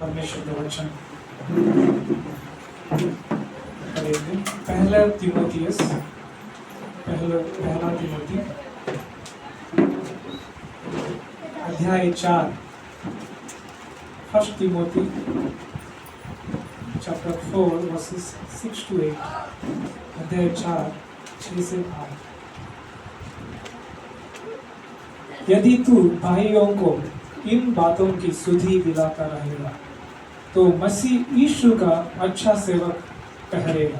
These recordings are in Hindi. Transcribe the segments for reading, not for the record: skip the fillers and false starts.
परमेश्वर का वचन पढ़ेंगे। पहला तिमोथी अध्याय 4, first Timothy chapter 4 versus 6 to 8। अध्याय 4 6 से 8। यदि तू भाइयों को इन बातों की सुधि दिलाता रहेगा तो मसीह यीशु का अच्छा सेवक ठहरेगा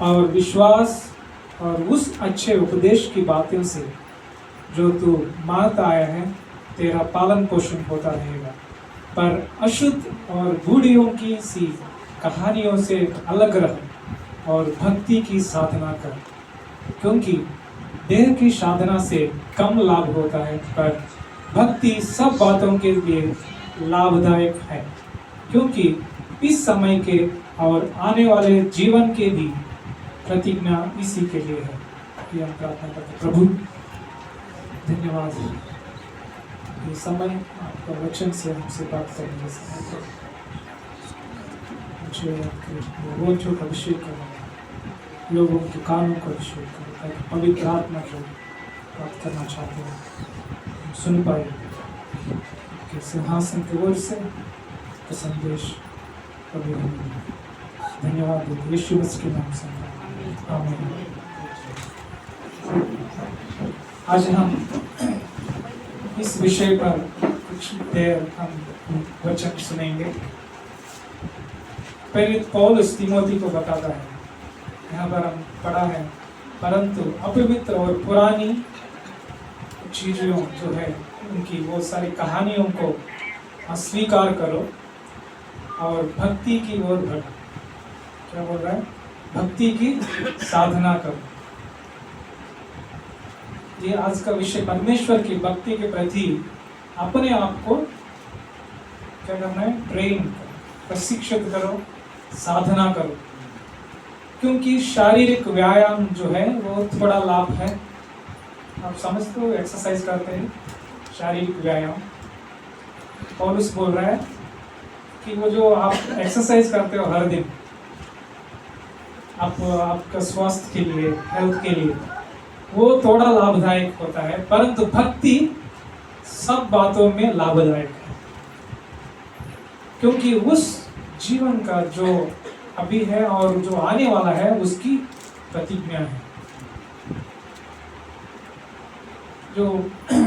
और विश्वास और उस अच्छे उपदेश की बातों से जो तू मानता आया है तेरा पालन पोषण होता रहेगा। पर अशुद्ध और बूढ़ियों की सी कहानियों से अलग रह और भक्ति की साधना कर, क्योंकि देह की साधना से कम लाभ होता है, पर भक्ति सब बातों के लिए लाभदायक है, क्योंकि इस समय के और आने वाले जीवन के भी प्रतिज्ञा इसी के लिए है। ये हम प्रार्थना करते। प्रभु धन्यवाद, ये समय आपका वचन से हमसे बात करने का समय है। मुझे आपके वचनों का अभिषेक करना, लोगों के कानों का अभिषेक करना, ताकि पवित्र आत्मा जो बात करना चाहते हैं सुन पाए कि सिंहासन की ओर से का संदेश कभी नहीं। धन्यवाद देते यीशु मसीह के नाम से, आमीन। आज हम इस विषय पर कुछ देर हम वचन सुनेंगे। प्रेरित पौलुस तिमोथी को बताता है, यहाँ पर हम पढ़ा है, परंतु अपवित्र और पुरानी चीजों जो है उनकी वो सारी कहानियों को अस्वीकार करो और भक्ति की ओर बढ़ो। क्या बोल रहा है? भक्ति की साधना करो। ये आज का विषय, परमेश्वर की भक्ति के प्रति अपने आप को क्या करना है? ट्रेन करो, प्रशिक्षित करो, साधना करो। क्योंकि शारीरिक व्यायाम जो है वो थोड़ा लाभ है। आप समझते हो, एक्सरसाइज करते हैं, शारीरिक व्यायाम। पौलुस बोल रहा है कि वो जो आप एक्सरसाइज करते हो हर दिन, आपका स्वास्थ्य के लिए, हेल्थ के लिए, वो थोड़ा लाभदायक होता है, परंतु भक्ति सब बातों में लाभदायक है, क्योंकि उस जीवन का जो अभी है और जो आने वाला है उसकी प्रतिज्ञा है। जो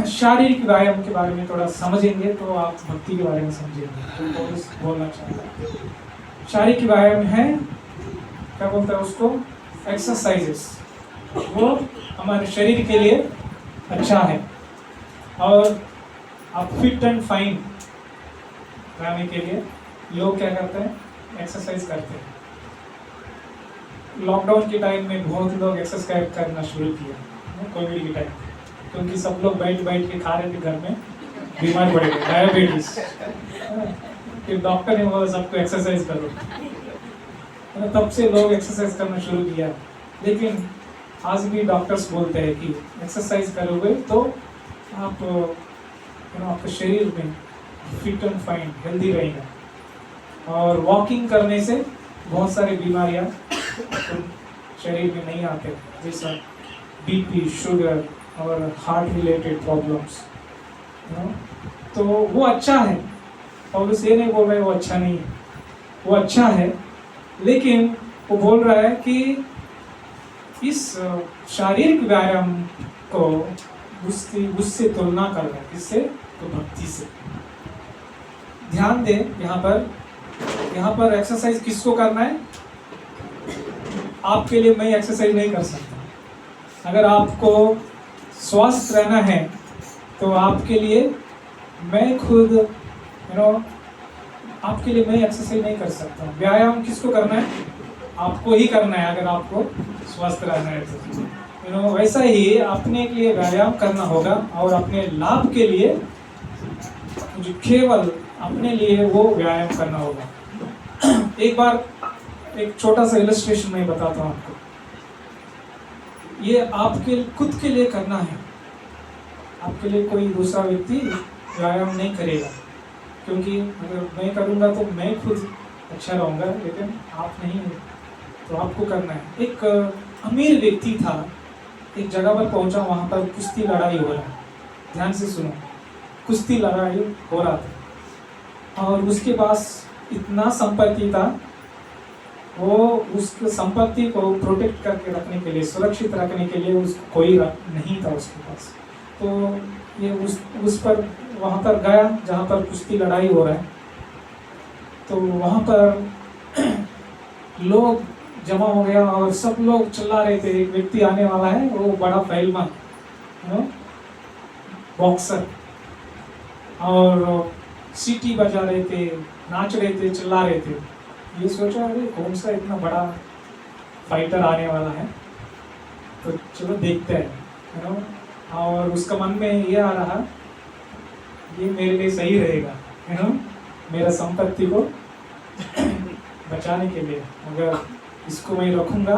शारीरिक व्यायाम के बारे में थोड़ा समझेंगे तो आप भक्ति के बारे में समझेंगे। तो पौलुस बोलना चाहता है शारीरिक व्यायाम है, क्या बोलता है उसको? एक्सरसाइजेस। वो हमारे शरीर के लिए अच्छा है और आप फिट एंड फाइन रहने के लिए लोग क्या करते हैं? एक्सरसाइज करते हैं। लॉकडाउन के टाइम में बहुत लोग एक्सरसाइज करना शुरू किया, कोविड के टाइम, क्योंकि सब लोग बैठ के खा रहे थे घर में, बीमार पड़े थे, डायबिटीज। फिर डॉक्टर ने बोला सबको एक्सरसाइज करो, तब से लोग एक्सरसाइज करना शुरू किया। लेकिन आज भी डॉक्टर्स बोलते हैं कि एक्सरसाइज करोगे तो आप आपके शरीर में फिट एंड फाइन, हेल्दी रहेगा। और वॉकिंग करने से बहुत सारी बीमारियां शरीर में नहीं आते, जैसा बीपी, शुगर और हार्ट रिलेटेड प्रॉब्लम्स। तो वो अच्छा है। पौलुस ये नहीं बोल रहे वो अच्छा नहीं है, वो अच्छा है, लेकिन वो बोल रहा है कि इस शारीरिक व्यायाम को उससे तुलना कर रहा है। किससे? तो भक्ति से। ध्यान दें, यहाँ पर एक्सरसाइज किसको करना है? आपके लिए मैं एक्सरसाइज नहीं कर सकता। अगर आपको स्वस्थ रहना है तो आपके लिए मैं खुद आपके लिए मैं एक्सरसाइज नहीं कर सकता। व्यायाम किसको करना है? आपको ही करना है, अगर आपको स्वस्थ रहना है तो वैसा ही अपने लिए व्यायाम करना होगा और अपने लाभ के लिए मुझे केवल अपने लिए वो व्यायाम करना होगा। एक बार एक छोटा सा इलस्ट्रेशन मैं बताता हूँ आपको। ये आपके खुद के लिए करना है, आपके लिए कोई दूसरा व्यक्ति व्यायाम नहीं करेगा, क्योंकि अगर मैं करूँगा तो मैं खुद अच्छा रहूँगा, लेकिन आप नहीं हो तो आपको करना है। एक अमीर व्यक्ति था, एक जगह पर पहुंचा, वहाँ पर कुश्ती लड़ाई हो रहा है। ध्यान से सुनो, कुश्ती लड़ाई हो रहा था और उसके पास इतना संपत्ति था, वो उस संपत्ति को प्रोटेक्ट करके रखने के लिए, सुरक्षित रखने के लिए उसको कोई नहीं था उसके पास। तो ये उस पर वहाँ पर गया जहाँ पर कुश्ती लड़ाई हो रहा है। तो वहाँ पर लोग जमा हो गया और सब लोग चिल्ला रहे थे, एक व्यक्ति आने वाला है, वो बड़ा पहलवान बॉक्सर, और सीटी बजा रहे थे, नाच रहे थे, चिल्ला रहे थे। ये सोचा अरे कौन सा इतना बड़ा फाइटर आने वाला है, तो चलो देखते हैं, और उसका मन में ये आ रहा, ये मेरे लिए सही रहेगा, मेरा संपत्ति को बचाने के लिए, अगर इसको मैं रखूँगा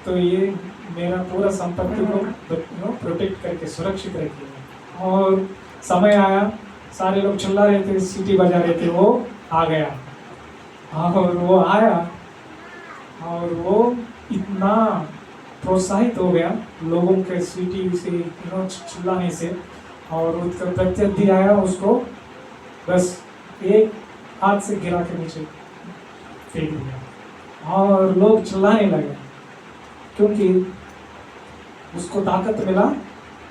तो ये मेरा पूरा संपत्ति को प्रोटेक्ट करके सुरक्षित रखेगा। और समय आया, सारे लोग चिल्ला रहे थे, सीटी बजा रहे थे, वो आ गया और वो आया और वो इतना प्रोत्साहित हो गया लोगों के सीटी से, चिल्लाने से, और उसका प्रत्यर्थी आया, उसको बस एक हाथ से गिरा के नीचे फेंक दिया और लोग चिल्लाने लगे, क्योंकि उसको ताकत मिला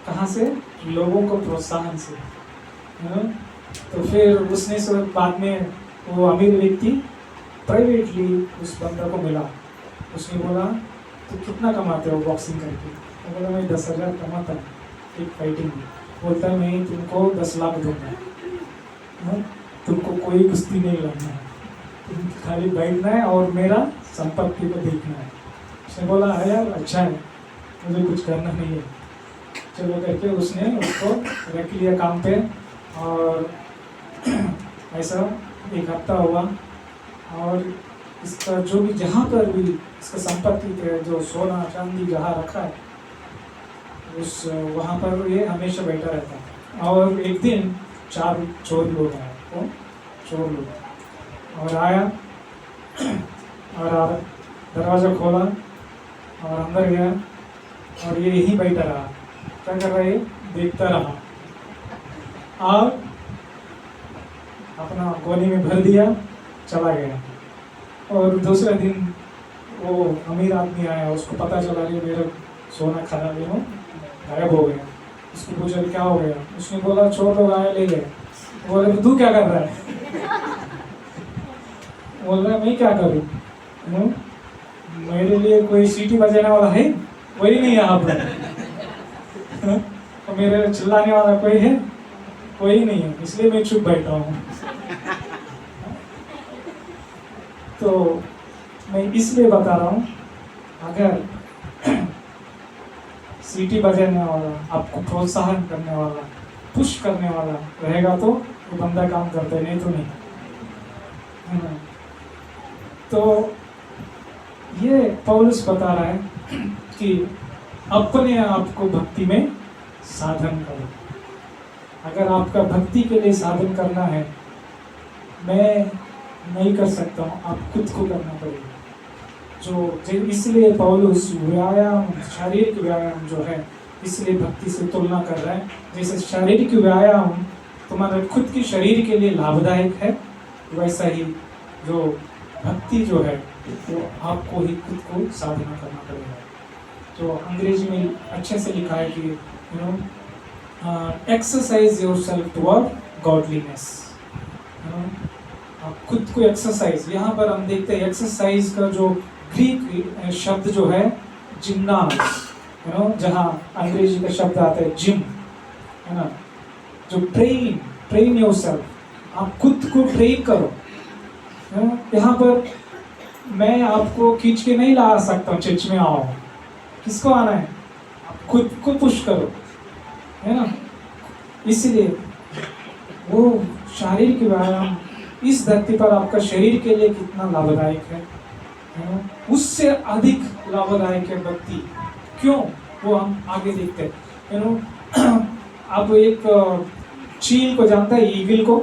कहाँ से? लोगों को प्रोत्साहन से। तो फिर उसने बाद में वो अमीर व्यक्ति प्राइवेटली उस बंदा को मिला, उसने बोला तो कितना कमाते हो बॉक्सिंग करके? तो बोला मैं 10,000 कमाता हूँ एक फाइटिंग में। बोलता है मैं तुमको 10 लाख दूंगा, तुमको कोई कुश्ती नहीं लड़ना है, तुम खाली बैठना है और मेरा संपत्ति को देखना है। उसने बोला है यार अच्छा है, मुझे कुछ करना नहीं है, चलो करके उसने उसको रख लिया काम पे। और ऐसा एक हफ्ता हुआ और इसका जो भी जहाँ पर भी इसका संपत्ति थे, जो सोना चांदी जहाँ रखा है, उस वहाँ पर ये हमेशा बैठा रहता है। और एक दिन 4 चोर लोग आए, तो चोर लोग और आया और दरवाज़ा खोला और अंदर गया और ये यहीं बैठा रहा। क्या कर रहा है? देखता रहा और अपना गोली में भर दिया, चला गया। और दूसरे दिन वो अमीर आदमी आया, उसको पता चला कि मेरा सोना खराब है, गायब हो गया। उसको पूछा क्या हो गया? उसने बोला चोर लोग आए ले गए। बोले तू क्या कर रहा है? बोल रहा है मैं क्या करूँ, मेरे लिए कोई सीटी बजाने वाला है वही नहीं यहाँ पर, तो मेरे चिल्लाने वाला कोई है कोई नहीं है, इसलिए मैं चुप बैठा हूँ। तो मैं इसलिए बता रहा हूँ, अगर सीटी बजाने वाला, आपको प्रोत्साहन करने वाला, पुश करने वाला रहेगा तो वो बंदा काम करता है, नहीं तो नहीं, है ना। तो ये पौलुस बता रहा है कि अपने आप को भक्ति में साधन करो। अगर आपका भक्ति के लिए साधन करना है, मैं नहीं कर सकता हूँ, आप खुद को करना पड़ेगा। जो इसलिए पौलुस व्यायाम, शारीरिक व्यायाम जो है, इसलिए भक्ति से तुलना कर रहा है। जैसे शारीरिक व्यायाम तुम्हारे खुद की शरीर के लिए लाभदायक है, वैसा ही जो भक्ति जो है वो आपको ही खुद को साधना करना पड़ेगा। तो अंग्रेजी में अच्छे से लिखा है कि एक्सरसाइज योरसेल्फ टुवर्ड गॉडलीनेस। आप खुद को एक्सरसाइज, यहाँ पर हम देखते हैं एक्सरसाइज का जो ग्रीक शब्द जो है जिम्नास, जहाँ अंग्रेजी का शब्द आता है जिम, है ना। जो ट्रेन योरसेल्फ, आप खुद को ट्रेन करो। यहाँ पर मैं आपको खींच के नहीं ला सकता हूँ, चर्च में आओ, किसको आना है? आप खुद को पुश करो, है ना। इसलिए वो शारीरिक व्यायाम इस धरती पर आपका शरीर के लिए कितना लाभदायक है, उससे अधिक लाभदायक है भक्ति। क्यों? वो हम आगे देखते हैं। आप एक चील को जानता है, ईगल को,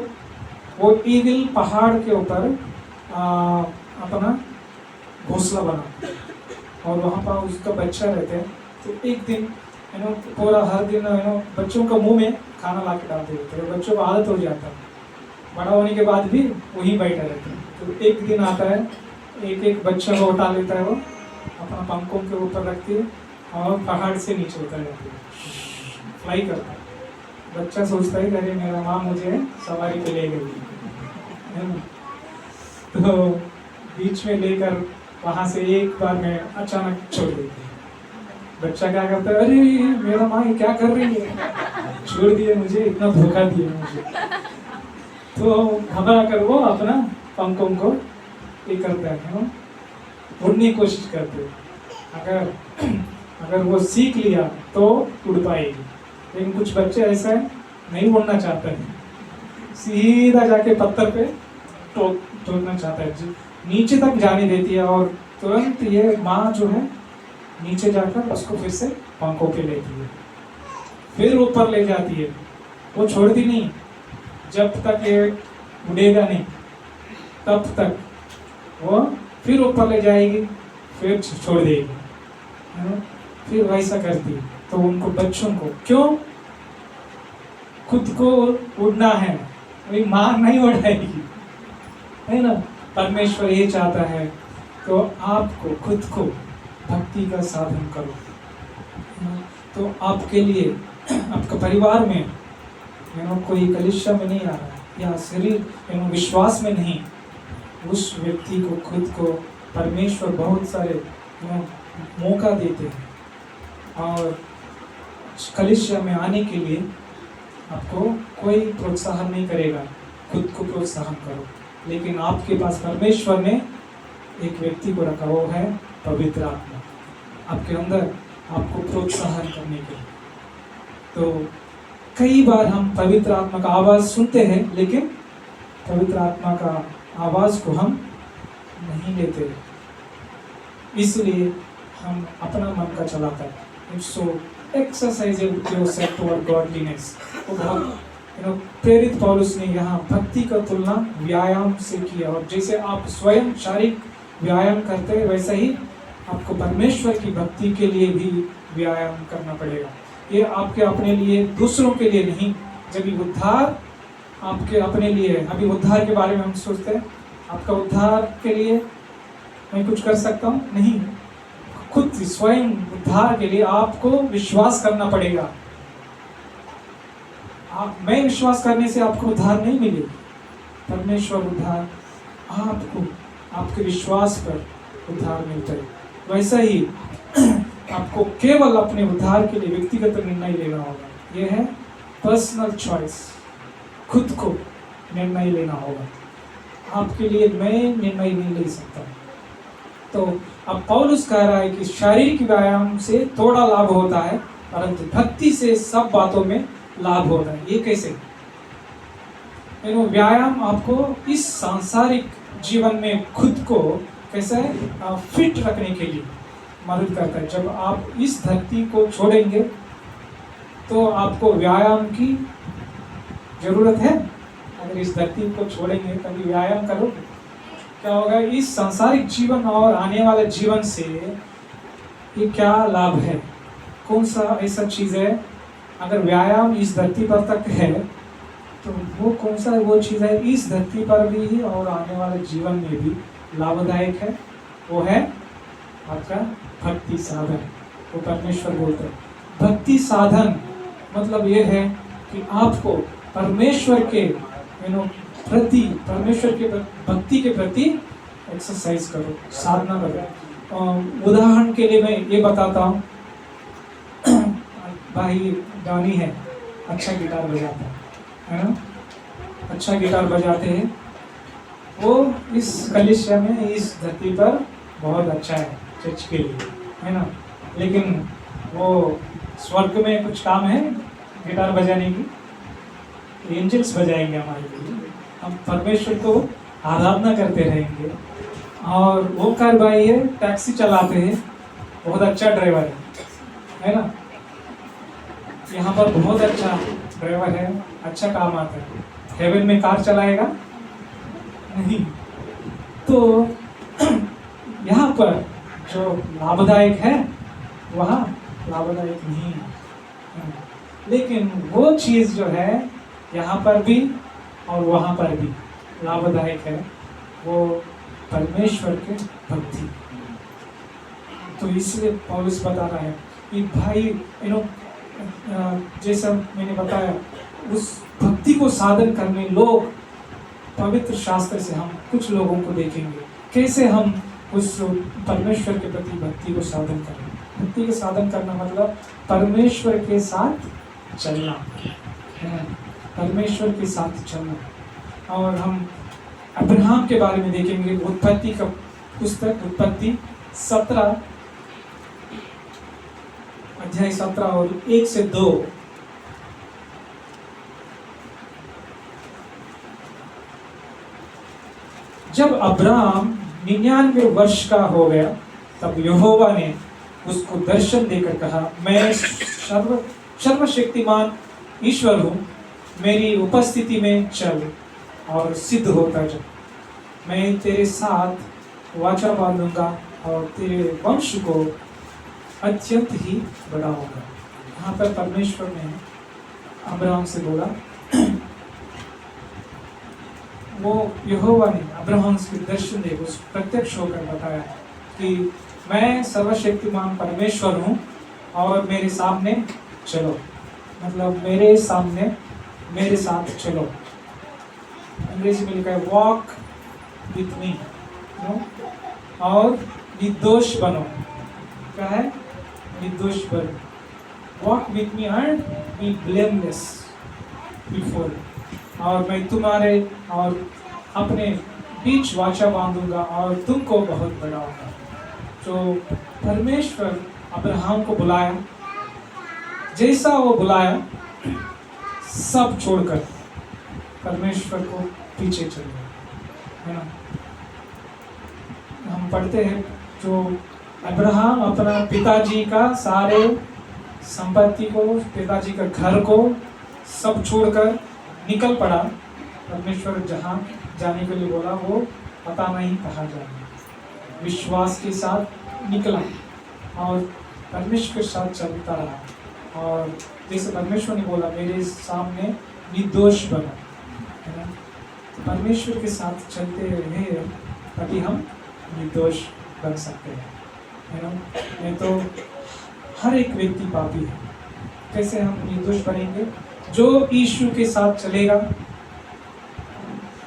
वो ईगल पहाड़ के ऊपर अपना घोंसला बना और वहाँ पर उसका बच्चा रहता है। तो एक दिन पूरा हर दिन बच्चों का मुंह में खाना ला के डालते रहते हैं, बच्चों को आदत हो जाता है, बड़ा होने के बाद भी वहीं बैठा रहता है। तो एक दिन आता है, एक एक बच्चा को उठा लेता है, वो अपना पंखों के ऊपर रखती है और पहाड़ से नीचे उतर जाती है, फ्लाई करता है। बच्चा सोचता है अरे मेरा माँ मुझे सवारी पे ले गई है ना। तो बीच में लेकर वहाँ से एक बार में अचानक छोड़ देती है। बच्चा क्या करता है, अरे मेरा माँ ये क्या कर रही है, छोड़ दिया मुझे, इतना धोखा दिया मुझे। तो घबरा कर वो अपना पंखों को ये करता है ना, उड़ने की कोशिश करते हैं। अगर वो सीख लिया तो उड़ पाएगी, लेकिन कुछ बच्चे ऐसा है नहीं उड़ना चाहते हैं, सीधा जाके पत्थर पे ठोकना चाहता है, नीचे तक जाने देती है और तुरंत ये माँ जो है नीचे जाकर उसको फिर से पंखों पे लेती है, फिर ऊपर ले जाती है। वो छोड़ती नहीं, जब तक ये उड़ेगा नहीं तब तक वो फिर ऊपर ले जाएगी, फिर छोड़ देगी, है ना। फिर वैसा करती है। तो उनको बच्चों को क्यों खुद को उड़ना है, वही माँ नहीं उड़ाएगी, है ना। परमेश्वर ये चाहता है तो आपको खुद को भक्ति का साधन करो। तो आपके लिए आपका परिवार में कोई कलिशा में नहीं आ रहा है या शरीर विश्वास में नहीं, उस व्यक्ति को खुद को परमेश्वर बहुत सारे मौका देते हैं और कलिशा में आने के लिए आपको कोई प्रोत्साहन नहीं करेगा, खुद को प्रोत्साहन करो। लेकिन आपके पास परमेश्वर ने एक व्यक्ति को रखा, वो है पवित्र आत्मा आपके अंदर, आपको प्रोत्साहन करने के लिए। तो कई बार हम पवित्र आत्मा का आवाज़ सुनते हैं, लेकिन पवित्र आत्मा का आवाज़ को हम नहीं लेते, इसलिए हम अपना मन का चलाता है। So exercise yourself toward godliness. वो बहुत प्रेरित पौलुस ने यहाँ भक्ति का तुलना व्यायाम से किया, और जैसे आप स्वयं शारीरिक व्यायाम करते हैं वैसा ही आपको परमेश्वर की भक्ति के लिए भी व्यायाम करना पड़ेगा। ये आपके अपने लिए, दूसरों के लिए नहीं। जब उद्धार आपके अपने लिए है, अभी उद्धार के बारे में हम सोचते हैं आपका उद्धार के लिए मैं कुछ कर सकता हूँ, नहीं। खुद स्वयं उद्धार के लिए आपको विश्वास करना पड़ेगा। मैं विश्वास करने से आपको उद्धार नहीं मिलेगी, परमेश्वर उद्धार आपको आपके विश्वास पर उद्धार मिलता है। वैसा ही आपको केवल अपने उद्धार के लिए व्यक्तिगत निर्णय लेना होगा। यह है पर्सनल चॉइस, खुद को निर्णय लेना होगा। आपके लिए मैं निर्णय नहीं ले सकता। तो अब पौलुस कह रहा है कि शारीरिक व्यायाम से थोड़ा लाभ होता है, परंतु भक्ति से सब बातों में लाभ होता है। ये कैसे? व्यायाम आपको इस सांसारिक जीवन में खुद को कैसे फिट रखने के लिए मदद करता है। जब आप इस धरती को छोड़ेंगे तो आपको व्यायाम की जरूरत है। अगर इस धरती को छोड़ेंगे तभी व्यायाम करोगे। क्या होगा? इस सांसारिक जीवन और आने वाले जीवन से ये क्या लाभ है? कौन सा ऐसा चीज़ है? अगर व्यायाम इस धरती पर तक है तो वो कौन सा वो चीज़ है इस धरती पर भी और आने वाले जीवन में भी लाभदायक है? वो है आपका भक्ति साधन। वो परमेश्वर बोलते हैं भक्ति साधन मतलब ये है कि आपको परमेश्वर के प्रति, परमेश्वर के भक्ति के प्रति एक्सरसाइज करो, साधना करो। उदाहरण के लिए मैं ये बताता हूँ, भाई गानी है, अच्छा गिटार बजाता है ना, अच्छा गिटार बजाते हैं। वो इस कलिसिया में, इस धरती पर बहुत अच्छा है चर्च के लिए, है ना। लेकिन वो स्वर्ग में कुछ काम है गिटार बजाने की, एंजल्स बजाएंगे हमारे लिए, हम परमेश्वर को आराधना करते रहेंगे। और वो कार भाई है, टैक्सी चलाते हैं, बहुत अच्छा ड्राइवर है ना। यहाँ पर बहुत अच्छा ड्राइवर है, अच्छा काम आता है। हेवन में कार चलाएगा नहीं। तो यहाँ पर जो लाभदायक है वहाँ लाभदायक नहीं है, लेकिन वो चीज़ जो है यहाँ पर भी और वहाँ पर भी लाभदायक है, वो परमेश्वर के भक्ति। तो इसलिए पौलुस बता रहा है कि भाई जैसा मैंने बताया, उस भक्ति को साधन करने लोग पवित्र शास्त्र से हम कुछ लोगों को देखेंगे कैसे हम उस परमेश्वर के प्रति भक्ति को साधन करें। भक्ति को साधन करना मतलब परमेश्वर के साथ चलना, परमेश्वर के साथ चलना। और हम अब्राहम के बारे में देखेंगे, उत्पत्ति का पुस्तक उत्पत्ति 17 अध्याय 17 और 1 से 2। जब अब्राहम 99 वर्ष का हो गया तब यहोवा ने उसको दर्शन देकर कहा, मैं सर्वशक्तिमान ईश्वर हूँ, मेरी उपस्थिति में चल और सिद्ध होता जा। मैं तेरे साथ वाचा बांधूंगा और तेरे वंश को अत्यंत ही बढ़ाऊंगा। यहाँ पर परमेश्वर ने अब्राहम से बोला, वो यहोवा ने अब्राहम के दर्शन दे उस प्रत्यक्ष होकर बताया कि मैं सर्वशक्तिमान परमेश्वर हूँ और मेरे सामने चलो, मतलब मेरे सामने मेरे साथ चलो। अंग्रेजी में लिखा है वॉक विथ मी, और निर्दोष बनो। क्या है? निर्दोष बनो। Walk with me and be blameless before, और मैं तुम्हारे और अपने बीच वाचा बांधूंगा और तुमको बहुत बढ़ाऊंगा। तो परमेश्वर अब्राहम को बुलाया, जैसा वो बुलाया सब छोड़कर परमेश्वर को पीछे चल गए, है ना। हम पढ़ते हैं जो अब्राहम अपना पिताजी का सारे संपत्ति को, पिताजी का घर को सब छोड़कर निकल पड़ा। परमेश्वर जहाँ जाने के लिए बोला वो पता नहीं कहाँ जाना, विश्वास के साथ निकला और परमेश्वर के साथ चलता रहा। और जैसे परमेश्वर ने बोला मेरे सामने निर्दोष बना, है ना। तो परमेश्वर के साथ चलते रहे तभी हम निर्दोष बन सकते हैं, है ना। नहीं तो हर एक व्यक्ति पापी है। कैसे हम निर्दोष बनेंगे? जो यीशु के साथ चलेगा,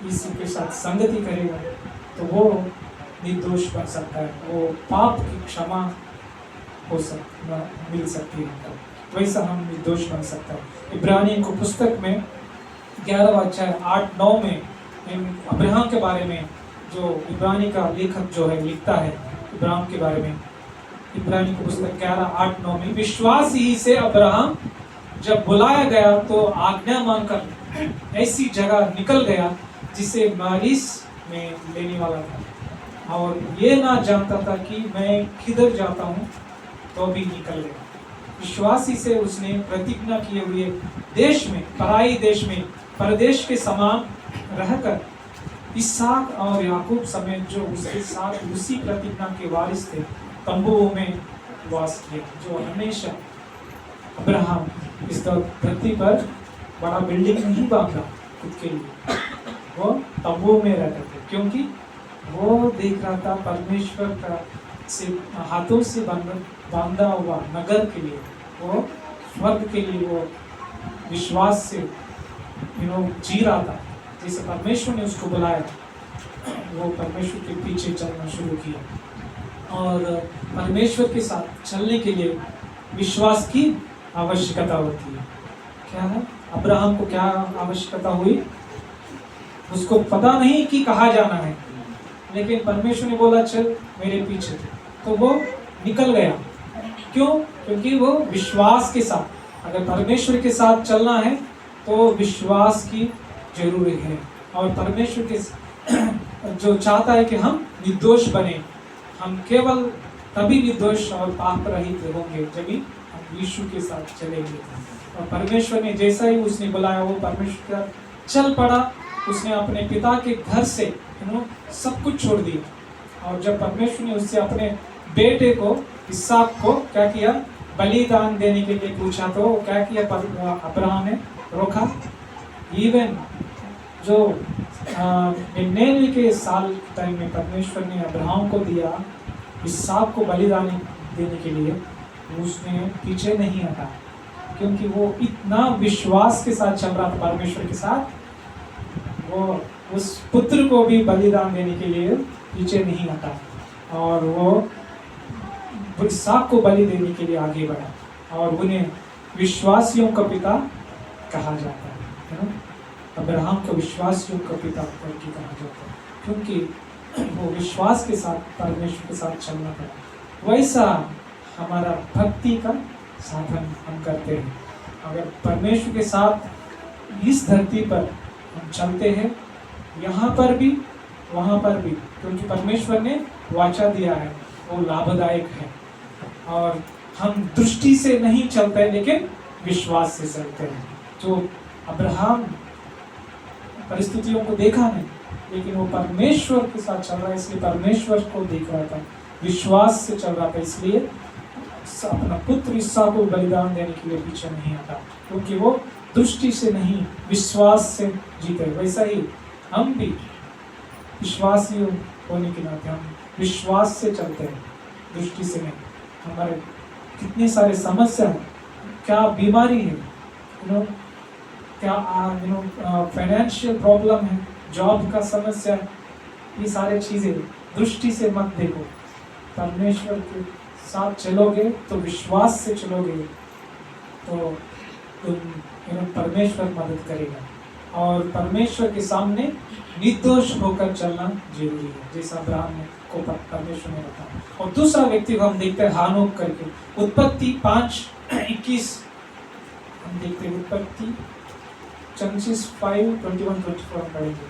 यीशु के साथ संगति करेगा, तो वो निर्दोष बन सकता है, वो पाप की क्षमा हो सकता, मिल सकती है हमको। वैसा हम निर्दोष बन सकता है। इब्रानियों को पुस्तक में 11 अध्याय 8-9 में अब्राहम के बारे में जो इब्रानी का लेखक जो है लिखता है इब्राहिम के बारे में, इब्रानी की पुस्तक 11:8-9 में, विश्वास ही से अब्राहम जब बुलाया गया तो आज्ञा मांगकर ऐसी जगह निकल गया जिसे बारिश में लेने वाला था, और ये ना जानता था कि मैं किधर जाता हूँ, तो भी निकल गया। विश्वासी से उसने प्रतिज्ञा किए हुए देश में, पराई देश में परदेश के समान रहकर इसहाक और याकूब समेत जो उसके साथ उसी प्रतिज्ञा के वारिस थे तंबुओं में वास किया। जो हमेशा अब्राहम इस धरती पर बड़ा बिल्डिंग नहीं बांधा खुद के लिए, वो तंबुओं में रहते थे, क्योंकि वो देख रहा था परमेश्वर का से हाथों से बांधा हुआ नगर के लिए, वो स्वर्ग के लिए वो विश्वास से जी रहा था। जैसे परमेश्वर ने उसको बुलाया, वो परमेश्वर के पीछे चलना शुरू किया। और परमेश्वर के साथ चलने के लिए विश्वास की आवश्यकता होती है। क्या है? अब्राहम को क्या आवश्यकता हुई? उसको पता नहीं कि कहाँ जाना है, लेकिन परमेश्वर ने बोला चल मेरे पीछे, तो वो निकल गया। क्यों? क्योंकि वो विश्वास के साथ, अगर परमेश्वर के साथ चलना है तो विश्वास की जरूरी है। और परमेश्वर के जो चाहता है कि हम निर्दोष बने, हम केवल तभी निर्दोष और पाप रहित होंगे जब भी हम यीशु के साथ चलेंगे। और परमेश्वर ने जैसा ही उसने बुलाया वो परमेश्वर का चल पड़ा। उसने अपने पिता के घर से सब कुछ छोड़ दिया। और जब परमेश्वर ने उससे अपने बेटे को इसहाक को क्या किया, बलिदान देने के लिए पूछा, तो क्या किया अब्राहम ने, रोका। इवन जो 99 के साल टाइम में परमेश्वर ने अब्राहम को दिया इसहाक को बलिदान देने के लिए, उसने पीछे नहीं हटा, क्योंकि वो इतना विश्वास के साथ चल रहा था परमेश्वर के साथ, वो उस पुत्र को भी बलिदान देने के लिए पीछे नहीं हटा, और वो इसहाक को बलि देने के लिए आगे बढ़ा, और उन्हें विश्वासियों का पिता कहा जाता है ना। अब्राहम को विश्वासियों का पिता करके कहा जाता है, क्योंकि वो विश्वास के साथ परमेश्वर के साथ चलना पड़ा। वैसा हमारा भक्ति का साधन हम करते हैं। अगर परमेश्वर के साथ इस धरती पर हम चलते हैं, यहाँ पर भी वहाँ पर भी, क्योंकि परमेश्वर ने वाचा दिया है, वो लाभदायक है। और हम दृष्टि से नहीं चलते लेकिन विश्वास से चलते हैं। जो अब्राहम परिस्थितियों को देखा नहीं, लेकिन वो परमेश्वर के साथ चल रहा है, इसलिए परमेश्वर को देख रहा था, विश्वास से चल रहा था, इसलिए अपना पुत्र इसहाक को बलिदान देने के लिए पीछे नहीं हटा, क्योंकि वो दृष्टि से नहीं विश्वास से जीते। वैसा ही हम भी विश्वासी होने के नाते हम विश्वास से चलते हैं, दृष्टि से नहीं। हमारे कितने सारे समस्या है, क्या बीमारी है, क्या फाइनेंशियल प्रॉब्लम है, जॉब का समस्या है, ये सारे चीज़ें दृष्टि से मत देखो। परमेश्वर के साथ चलोगे तो विश्वास से चलोगे तो तुम परमेश्वर मदद करेगा। और परमेश्वर के सामने निर्दोष होकर चलना जरूरी है, जैसा अब्राहम को परमेश्वर ने बताया। और दूसरा व्यक्ति को हम देखते हैं हानोक करके, उत्पत्ति 5:21 हम देखते हैं। उत्पत्ति Genesis 5:21-24 पढ़ेंगे।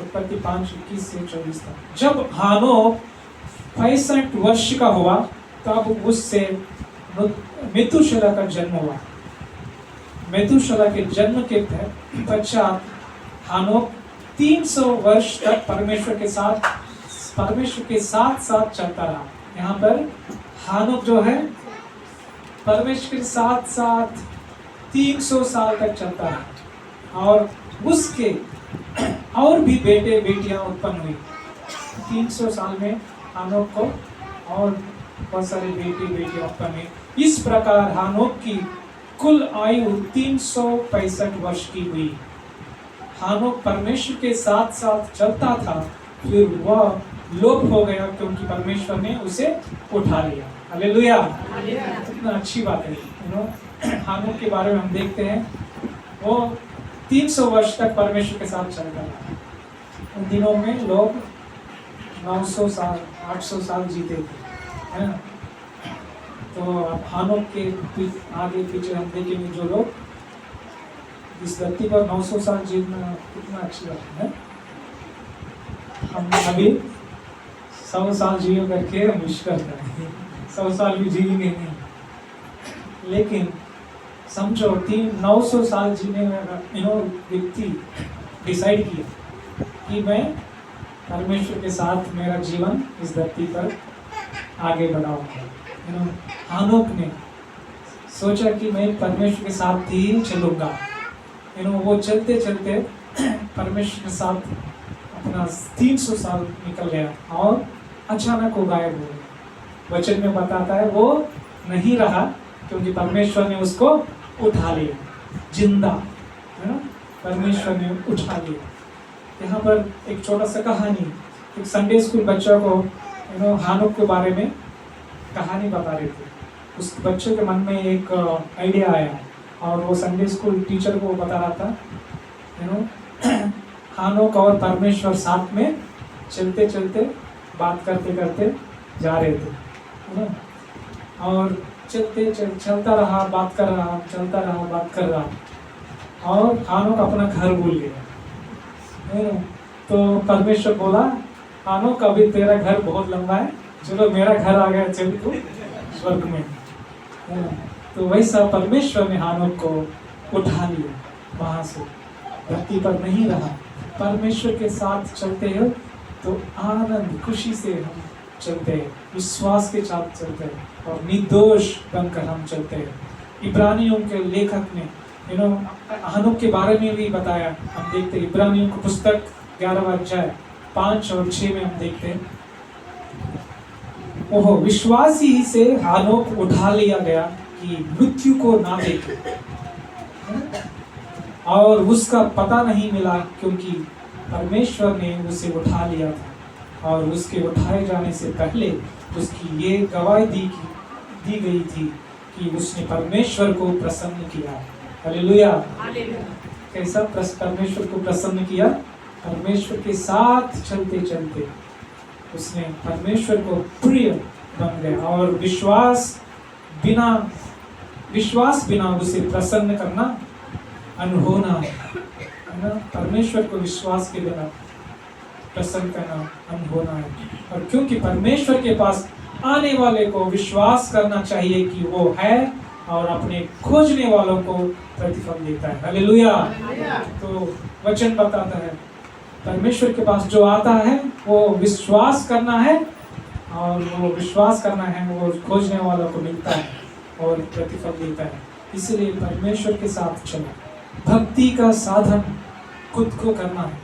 उत्पत्ति 5:21 से 24 तक। जब हानोक 65 वर्ष का हुआ तब उससे मेतुशेलह का जन्म हुआ। मेतुशेलह के जन्म के पश्चात हानोक 300 वर्ष तक परमेश्वर के साथ साथ चलता रहा। यहाँ पर हानोक जो है परमेश्वर के साथ साथ 300 साल तक चलता रहा, और उसके और भी बेटे बेटियां उत्पन्न हुई। 300 साल में हानोक को और बहुत सारे बेटे बेटियां उत्पन्न हुई। इस प्रकार हानोक की कुल आयु 365 वर्ष की हुई। हानोक परमेश्वर के साथ साथ चलता था, फिर वह लोप हो गया क्योंकि परमेश्वर ने उसे उठा लिया। हालेलुया, कितना अच्छी बात है। हानोक के बारे में हम देखते हैं, वो 300 वर्ष तक परमेश्वर के साथ चल रहा था। उन दिनों में लोग 900 साल 800 साल जीते थे, है ना। तो अब हानोक के आगे पीछे हम देखेंगे, जो लोग इस धरती पर 900 साल जीना कितना अच्छी बात है। हम अभी 100 साल जियो करके हम विश करते हैं, 100 साल भी जिएंगे नहीं, लेकिन समझो 900 साल जीने में व्यक्ति डिसाइड किया कि मैं परमेश्वर के साथ मेरा जीवन इस धरती पर आगे बढ़ाऊंगा। हानोक ने सोचा कि मैं परमेश्वर के साथ ही चलूंगा। वो चलते चलते परमेश्वर के साथ अपना 300 साल निकल गया और अचानक वो गायब हो गया। वचन में बताता है वो नहीं रहा क्योंकि परमेश्वर ने उसको उठा लिया, जिंदा, है ना। परमेश्वर ने उठा लिया। यहाँ पर एक छोटा सा कहानी, एक संडे स्कूल बच्चों को हानोक के बारे में कहानी बता रहे थे। उस बच्चे के मन में एक आइडिया आया और वो संडे स्कूल टीचर को बता रहा था, हानोक और परमेश्वर साथ में चलते चलते बात करते करते जा रहे थे, है ना। और चलता रहा, बात कर रहा, चलता रहा, बात कर रहा, और हानोक अपना घर भूल गया। तो परमेश्वर बोला, हानोक अभी तेरा घर बहुत लंबा है, चलो मेरा घर आ गया, चल तू स्वर्ग में। तो वैसा परमेश्वर ने हानोक को उठा लिया, वहां से धरती पर नहीं रहा। परमेश्वर के साथ चलते हो तो आनंद खुशी से हम चलते हैं, विश्वास के साथ चलते हैं और निर्दोष बनकर हम चलते हैं। इब्रानियों के लेखक ने हनोक के बारे में भी बताया। हम देखते हैं इब्रानियों की पुस्तक 11वां अध्याय 5 और 6 में हम देखते हैं, ओह विश्वास ही से हनोक उठा लिया गया कि मृत्यु को ना देखे, और उसका पता नहीं मिला क्योंकि परमेश्वर ने उसे उठा लिया था, और उसके उठाए जाने से पहले उसकी ये गवाही दी गई थी कि उसने परमेश्वर को प्रसन्न किया। हालेलुया। कैसा परमेश्वर को प्रसन्न किया? परमेश्वर के साथ चलते चलते उसने परमेश्वर को प्रिय बन गया, और विश्वास बिना उसे प्रसन्न करना अनहोना है ना। परमेश्वर को विश्वास के बिना प्रसन्न करना अनहोना है, और क्योंकि परमेश्वर के पास आने वाले को विश्वास करना चाहिए कि वो है और अपने खोजने वालों को प्रतिफल देता है। हालेलुया। तो वचन बताता है परमेश्वर के पास जो आता है वो विश्वास करना है, और वो विश्वास करना है वो खोजने वालों को मिलता है और प्रतिफल देता है। इसलिए परमेश्वर के साथ चलो। भक्ति का साधन खुद को करना है।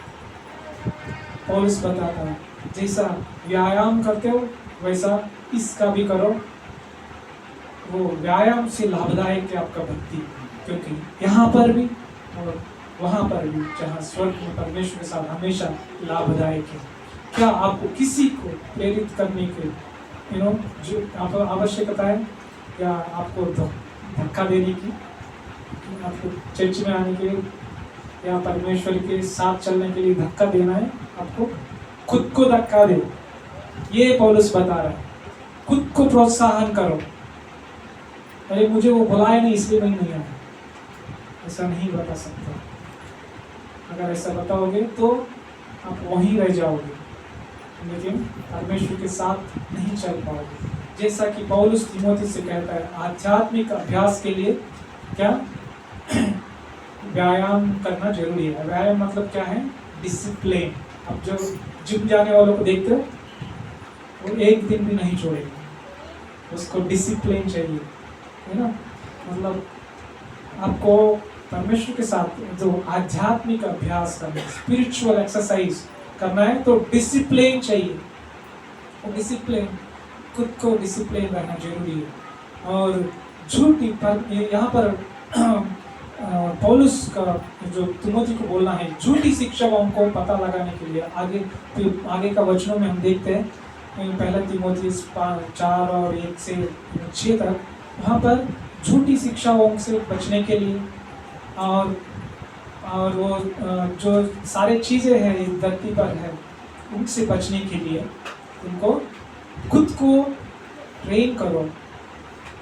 पौलुस बताता है जैसा व्यायाम करते हो वैसा इसका भी करो। वो व्यायाम से लाभदायक है आपका भक्ति, क्योंकि यहाँ पर भी और वहाँ पर भी, जहाँ स्वर्ग में परमेश्वर के साथ हमेशा लाभदायक है। क्या आपको किसी को प्रेरित करने के जो आपको आवश्यकता है, या आपको धक्का देने की, आपको चर्च में आने के लिए या परमेश्वर के साथ चलने के लिए धक्का देना है? आपको खुद को धक्का दो। ये पौलुस बता रहा है, खुद को प्रोत्साहन करो। अरे मुझे वो बुलाया नहीं इसलिए मैं नहीं आया, ऐसा नहीं बता सकता। अगर ऐसा बताओगे तो आप वहीं रह जाओगे, लेकिन परमेश्वर के साथ नहीं चल पाओगे। जैसा कि पौलुस तीमोथी से कहता है, आध्यात्मिक अभ्यास के लिए क्या व्यायाम करना जरूरी है। व्यायाम मतलब क्या है? डिसिप्लिन। अब जो जिम जाने वालों को देखते हो, वो एक दिन भी नहीं छोड़ेंगे, उसको डिसिप्लिन चाहिए, है ना। मतलब आपको परमेश्वर के साथ जो आध्यात्मिक अभ्यास करना है, स्पिरिचुअल एक्सरसाइज करना है, तो डिसिप्लिन चाहिए। वो डिसिप्लिन, खुद को डिसिप्लिन रहना जरूरी है। और झूठी पर यहाँ पर पौलुस का जो तीमोथी को बोलना है, झूठी शिक्षकों को पता लगाने के लिए आगे का वचनों में हम देखते हैं, पहला तीमोथी 4 और 1 से 6 तक, वहाँ पर झूठी शिक्षाओं से बचने के लिए और वो जो सारे चीज़ें हैं इस धरती पर है उनसे बचने के लिए उनको खुद को ट्रेन करो,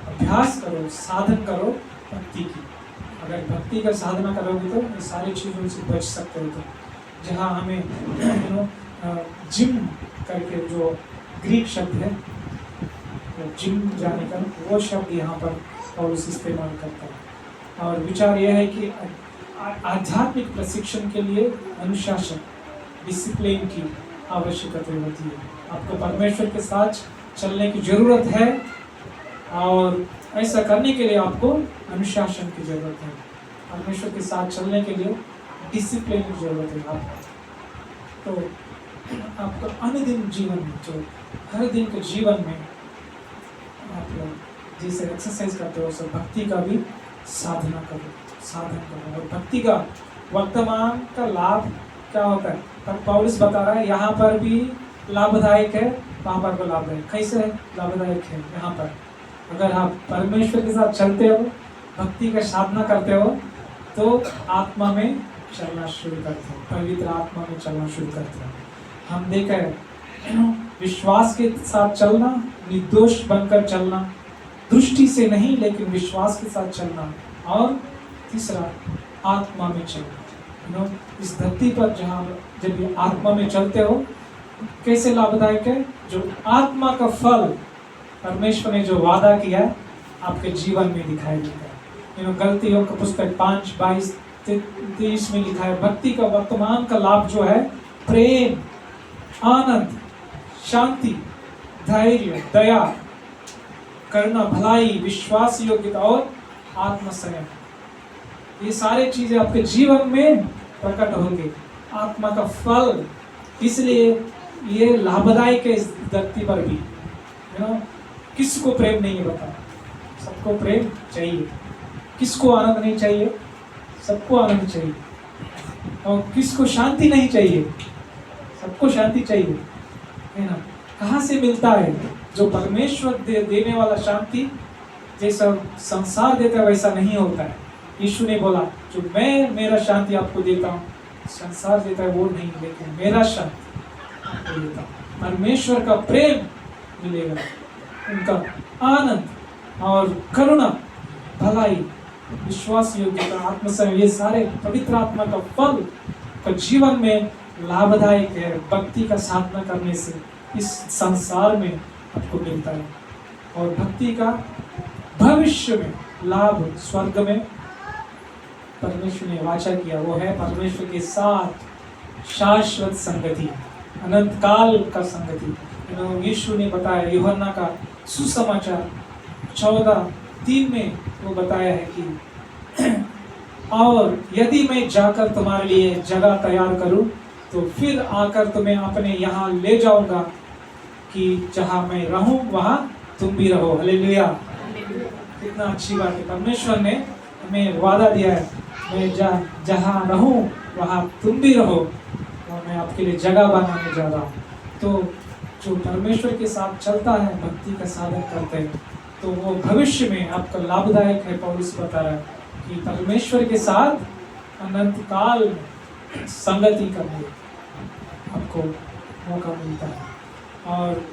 अभ्यास करो, साधन करो भक्ति की। अगर भक्ति का साधना करोगे तो ये सारी चीज़ों से बच सकते हो। तो जहाँ हमें जिम करके जो ग्रीक शब्द है, तो जिम जाने का वो शब्द यहाँ पर पौलुस इस्तेमाल करता है। और विचार यह है कि आध्यात्मिक प्रशिक्षण के लिए अनुशासन, डिसिप्लिन की आवश्यकता होती है। आपको परमेश्वर के साथ चलने की ज़रूरत है, और ऐसा करने के लिए आपको अनुशासन की ज़रूरत है। परमेश्वर के साथ चलने के लिए डिसिप्लिन की ज़रूरत है आपको। तो आपका अनुदिन जीवन में, जो हर दिन के जीवन में आप लोग जैसे एक्सरसाइज करते हो, सब भक्ति का भी साधन करो। और भक्ति का वर्तमान का लाभ क्या होता है? पर पौलुस बता रहा है यहाँ पर भी लाभदायक है, वहाँ पर भी लाभदायक। कैसे है लाभदायक है? यहाँ पर अगर आप परमेश्वर के साथ चलते हो, भक्ति का साधना करते हो, तो आत्मा में चलना शुरू करते हो, पवित्र आत्मा में चलना शुरू करते हो। हम देखा है विश्वास के साथ चलना, निर्दोष बनकर चलना, दृष्टि से नहीं लेकिन विश्वास के साथ चलना, और तीसरा आत्मा में चलना। इस धरती पर जहाँ जब ये आत्मा में चलते हो, कैसे लाभदायक है? जो आत्मा का फल परमेश्वर ने जो वादा किया आपके जीवन में दिखाई देता है। गलतियों का पुस्तक 5:22-23 में लिखा है, भक्ति का वर्तमान का लाभ जो है प्रेम, आनंद, शांति, धैर्य, दया, करुणा, भलाई, विश्वास योग्यता और आत्मसंयम। ये सारे चीजें आपके जीवन में प्रकट होंगे, आत्मा का फल। इसलिए ये लाभदायक है इस धरती पर भी। किसको प्रेम नहीं बता, सबको प्रेम चाहिए। किसको आनंद नहीं चाहिए, सबको आनंद चाहिए। और किसको शांति नहीं चाहिए, सबको शांति चाहिए, है ना। कहाँ से मिलता है? जो परमेश्वर देने वाला शांति जैसा संसार देता है वैसा नहीं होता है। यीशु ने बोला जो मैं मेरा शांति आपको देता हूँ, संसार देता है वो नहीं, लेकिन मेरा शांति आपको देता हूँ। परमेश्वर का प्रेम मिलेगा, उनका आनंद और करुणा, भलाई, विश्वास योग्यता, आत्मसंयम, ये सारे पवित्र आत्मा का फल का जीवन में लाभदायक है। भक्ति का साधना करने से इस संसार में आपको मिलता है। और भक्ति का भविष्य में लाभ स्वर्ग में परमेश्वर ने वाचा किया, वो है परमेश्वर के साथ शाश्वत संगति, अनंत काल का संगति। यीशु ने बताया, यूहन्ना का सुसमाचार 14:3 में वो बताया है कि और यदि मैं जाकर तुम्हारे लिए जगह तैयार करूं तो फिर आकर तुम्हें अपने यहाँ ले जाऊंगा कि जहाँ मैं रहूं वहाँ तुम भी रहो। हालेलुया। कितना अच्छी बात है। परमेश्वर ने हमें वादा दिया है, मैं जहाँ रहूं वहाँ तुम भी रहो और मैं आपके लिए जगह बनाने जा रहा हूँ। तो जो परमेश्वर के साथ चलता है, भक्ति का साधन करते हैं, तो वो भविष्य में आपका लाभदायक है। पौलुस बता रहा है कि परमेश्वर के साथ अनंत काल संगति करने आपको मौका मिलता है। और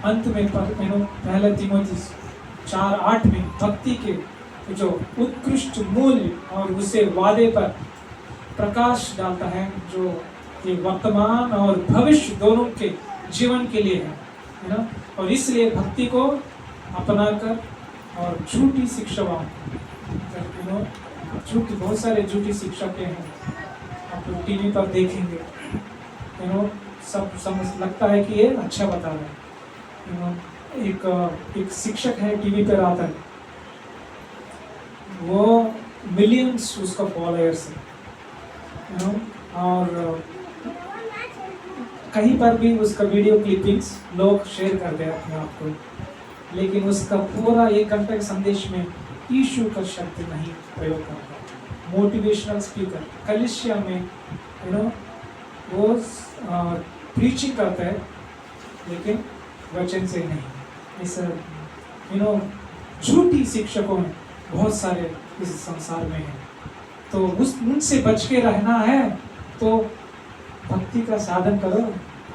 अंत में पहले तीमुथियुस 4:8 में भक्ति के जो उत्कृष्ट मूल्य और उसे वादे पर प्रकाश डालता है, जो ये वर्तमान और भविष्य दोनों के जीवन के लिए है ना। और इसलिए भक्ति को अपनाकर और झूठी शिक्षाओं, झूठी, बहुत सारे झूठी शिक्षक हैं, आप लोग टीवी पर देखेंगे, सब समझ लगता है कि ये अच्छा बता रहा है। एक शिक्षक है, टीवी पर आता है, वो मिलियंस उसका फॉलोअर्स है, और कहीं पर भी उसका वीडियो क्लिपिंग्स लोग शेयर करते हैं अपने आप को, लेकिन उसका पूरा 1 घंटे के संदेश में यीशु का शब्द नहीं प्रयोग करता। मोटिवेशनल स्पीकर कलिसिया में वो प्रीचिंग करता है, लेकिन वचन से नहीं। इस झूठी शिक्षकों में बहुत सारे इस संसार में हैं। तो उनसे बच के रहना है तो भक्ति का साधन करो,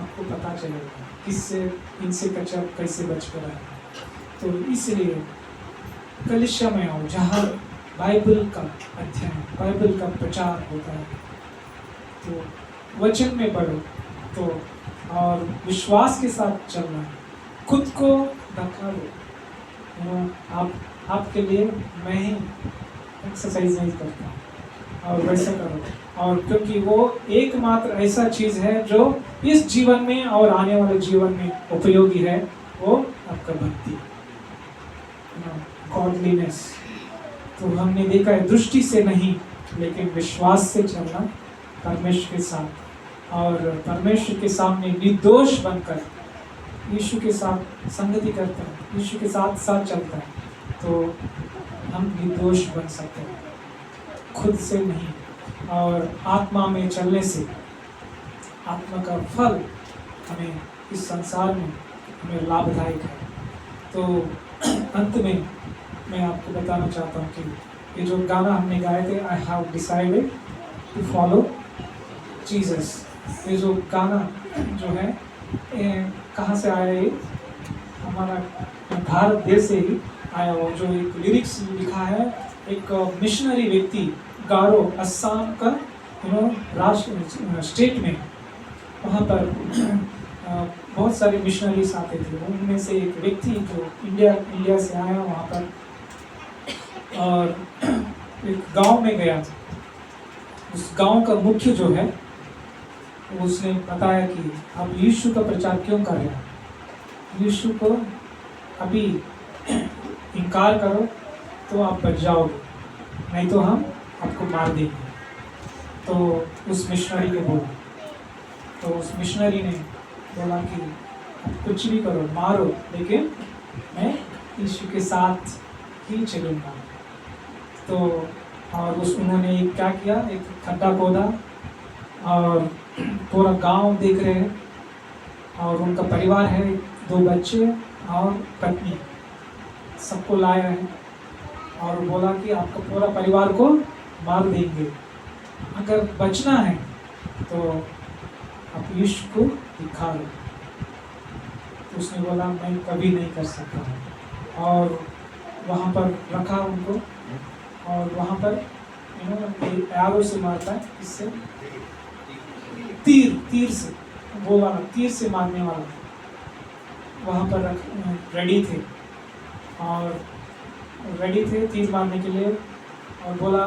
आपको पता चलेगा किससे, इनसे कैसे बच कर रहना। तो इसलिए कलिसिया में आओ जहाँ बाइबल का अध्ययन, बाइबल का प्रचार होता है, तो वचन में पढ़ो, तो और विश्वास के साथ चलना है। खुद को धक्का दो, आपके लिए मैं ही एक्सरसाइज नहीं करता, और वैसे करो। और क्योंकि वो एकमात्र ऐसा चीज़ है जो इस जीवन में और आने वाले जीवन में उपयोगी है, वो आपका भक्ति, गॉडलीनेस। तो हमने देखा है दृष्टि से नहीं, लेकिन विश्वास से चलना परमेश्वर के साथ, और परमेश्वर के सामने निर्दोष बनकर यीशु के साथ संगति करता है, यीशु के साथ साथ चलता है, तो हम निर्दोष बन सकते हैं, खुद से नहीं। और आत्मा में चलने से आत्मा का फल हमें इस संसार में हमें लाभदायक है। तो अंत में मैं आपको बताना चाहता हूँ कि ये जो गाना हमने गाए थे, I have decided to follow Jesus, ये जो गाना जो है कहाँ से आया? ये हमारा भारत देश से ही आया हुआ। जो एक लिरिक्स लिखा है एक मिशनरी व्यक्ति, गारो, असम का राष्ट्र स्टेट में, वहाँ पर बहुत सारे मिशनरीज आते थे। उनमें से एक व्यक्ति जो इंडिया से आया वहाँ पर, और एक गांव में गया। उस गांव का मुख्य जो है तो उसने बताया कि आप यीशु का प्रचार क्यों कर रहे हैं, यीशु को अभी इनकार करो तो आप बच जाओगे, नहीं तो हम आपको मार देंगे। तो उस मिशनरी ने बोला, तो उस मिशनरी ने बोला कि आप कुछ भी करो, मारो, लेकिन मैं यीशु के साथ ही चलूँगा। तो और उन्होंने क्या किया, एक खड्डा खोदा और पूरा गांव देख रहे हैं, और उनका परिवार है, 2 बच्चे और पत्नी, सबको लाया है और बोला कि आपका पूरा परिवार को मार देंगे, अगर बचना है तो आप यीशु को दिखा दो। तो उसने बोला मैं कभी नहीं कर सकता, और वहाँ पर रखा उनको, और वहाँ पर एरो से मारता है, इससे तीर से, वो वाला तीर से मारने वाला वहाँ पर रेडी थे, और रेडी थे तीर मारने के लिए, और बोला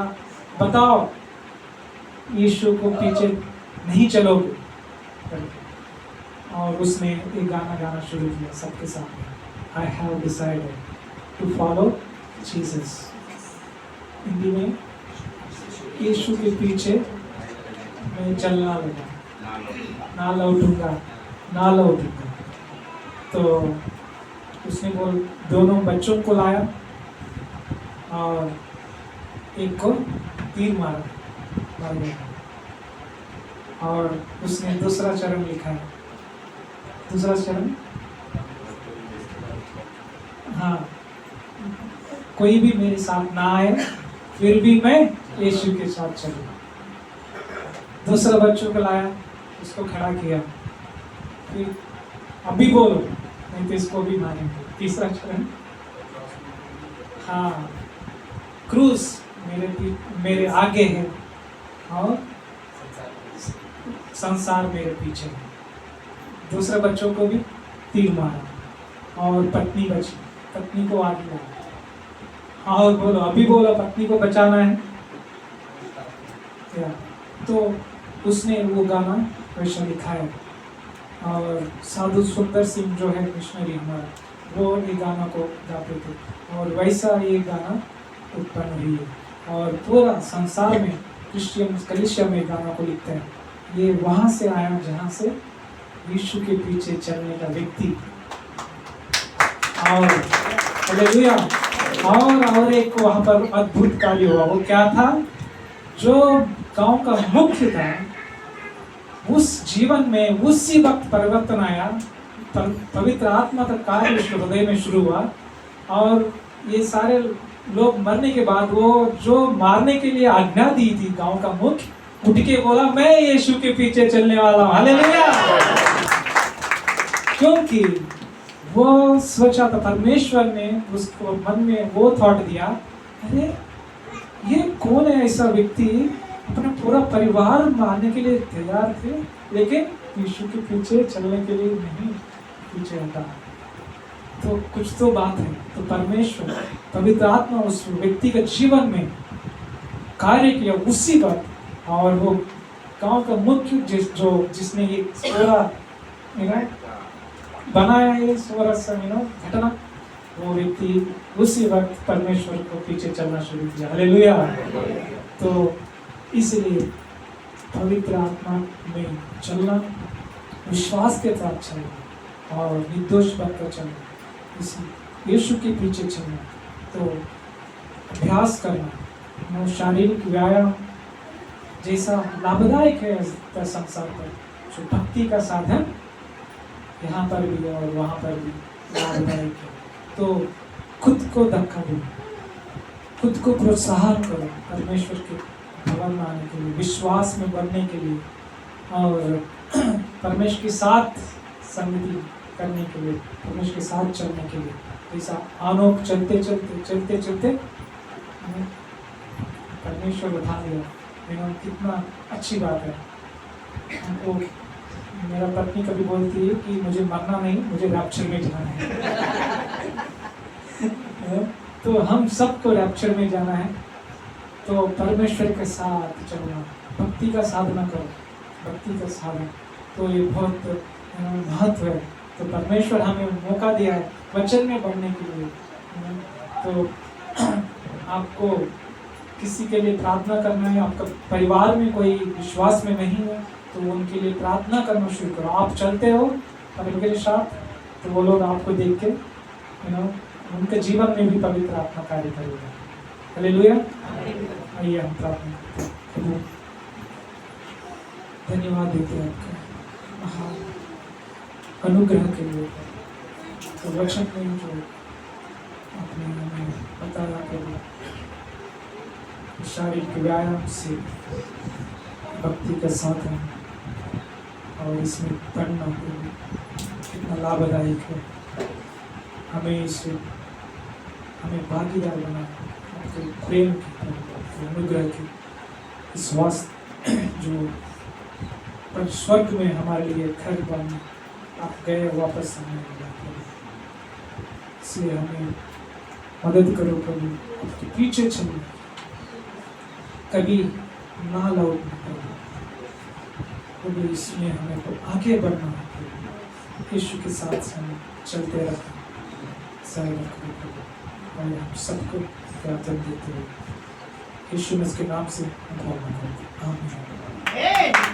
बताओ यीशु को पीछे नहीं चलोगे। और उसने एक गाना गाना शुरू किया सबके सामने, I have decided to follow Jesus. Hindi में, यीशु के पीछे मैं चलना लगा, ना लौटूंगा ना लौटूंगा। तो उसने बोल दोनों बच्चों को लाया और एक को तीर मार गया, और उसने दूसरा चरण लिखा है। दूसरा चरण, हाँ, कोई भी मेरे साथ ना आए फिर भी मैं यीशु के साथ चलूँ। दूसरा बच्चों को लाया, उसको खड़ा किया, फिर अभी बोलो नहीं तो इसको भी मारेंगे। तीसरा चरण, हाँ, क्रूस मेरे आगे है और संसार मेरे पीछे है। दूसरे बच्चों को भी तीर मारा और पत्नी बची, पत्नी को आगे लाया, और बोलो अभी बोलो पत्नी को बचाना है क्या। तो उसने वो गाना वैसा लिखा है, और साधु सुंदर सिंह जो है मिशनरी हमारा, वो ये गाना को गाते थे, और वैसा ये गाना उत्पन्न हुई है, और पूरा संसार में क्रिश्चियन कलीसिया में गाना को लिखते हैं। ये वहाँ से आया जहाँ से यीशु के पीछे चलने का व्यक्ति, और हालेलुया। और एक वहाँ पर अद्भुत कार्य हुआ। वो क्या था, जो गांव का मुख्य था, उस जीवन में उसी वक्त परिवर्तन आया, पवित्र आत्मा का कार्य उसके हृदय में शुरू हुआ, और ये सारे लोग मरने के बाद वो जो मारने के लिए आज्ञा दी थी गांव का मुख्य, उठ के बोला मैं यीशु के पीछे चलने वाला हूं। हालेलुया। क्योंकि वो सोचा था, परमेश्वर ने उसको मन में वो थॉट दिया, अरे ये कौन है ऐसा व्यक्ति अपना पूरा परिवार मारने के लिए तैयार थे, लेकिन यीशु के पीछे चलने के लिए नहीं पीछे हटा। तो कुछ तो बात है। तो परमेश्वर पवित्र आत्मा उस व्यक्ति के जीवन में कार्य किया उसी वक्त, और वो गांव का मुख्य जिसने ये पूरा बनाया ये घटना, वो व्यक्ति उसी वक्त परमेश्वर को पीछे चलना शुरू किया। हालेलुया। तो इसलिए पवित्र आत्मा में चलना, विश्वास के साथ चलना और निर्दोष बनकर चलना, इसी यीशु के पीछे चलना, तो अभ्यास करना, शारीरिक व्यायाम जैसा लाभदायक है इस संसार पर, जो भक्ति का साधन यहाँ पर भी और वहाँ पर भी लाभदायक है। तो खुद को धक्का दो, खुद को प्रोत्साहन करो परमेश्वर के भवन में आने के लिए, विश्वास में बढ़ने के लिए, और परमेश्वर के साथ संगति करने के लिए, परमेश्वर के साथ चलने के लिए। ऐसा आनोक चलते चलते चलते चलते परमेश्वर उठा लिया। कितना अच्छी बात है। हमको मेरा पत्नी कभी बोलती है कि मुझे मरना नहीं, मुझे रैप्चर में जाना है। तो हम सबको रैप्चर में जाना है। तो परमेश्वर के साथ चलना, भक्ति का साधना करो, भक्ति का साधन, तो ये बहुत महत्व है। तो परमेश्वर हमें मौका दिया है वचन में बढ़ने के लिए। तो आपको किसी के लिए प्रार्थना करना है, आपका परिवार में कोई विश्वास में नहीं है तो उनके लिए प्रार्थना करना शुरू करो। आप चलते हो परमेश्वर के साथ, तो वो लोग आपको देख के उनके जीवन में भी पवित्र आत्मा कार्य करेगा। हालेलुया। आइए हम प्रार्थना करते हैं। प्रभु धन्यवाद देते हैं आपका महान अनुग्रह के लिए। तो वचन में जो आपने हमें बताया प्रभु, शारीरिक व्यायाम से भक्ति का साधन और इसमें पढ़ना कितना लाभदायक है। हमें भागीदार बना आपके प्रेम की, अनुग्रह की, इस वास्ते जो पर स्वर्ग में हमारे लिए घर बन आप गए वापस आने वाला प्रभु। इसलिए हमें मदद करो प्रभु, आपके पीछे चलने, कभी ना लौटना प्रभु। इसमें हमें तो आगे बढ़ना है प्रभु। यीशु के साथ हम चलते रखें, सही रखें प्रभु, और हम सबको प्रार्थना देते हुए यीशु मसीह के नाम से प्रार्थना करते हैं। आमीन।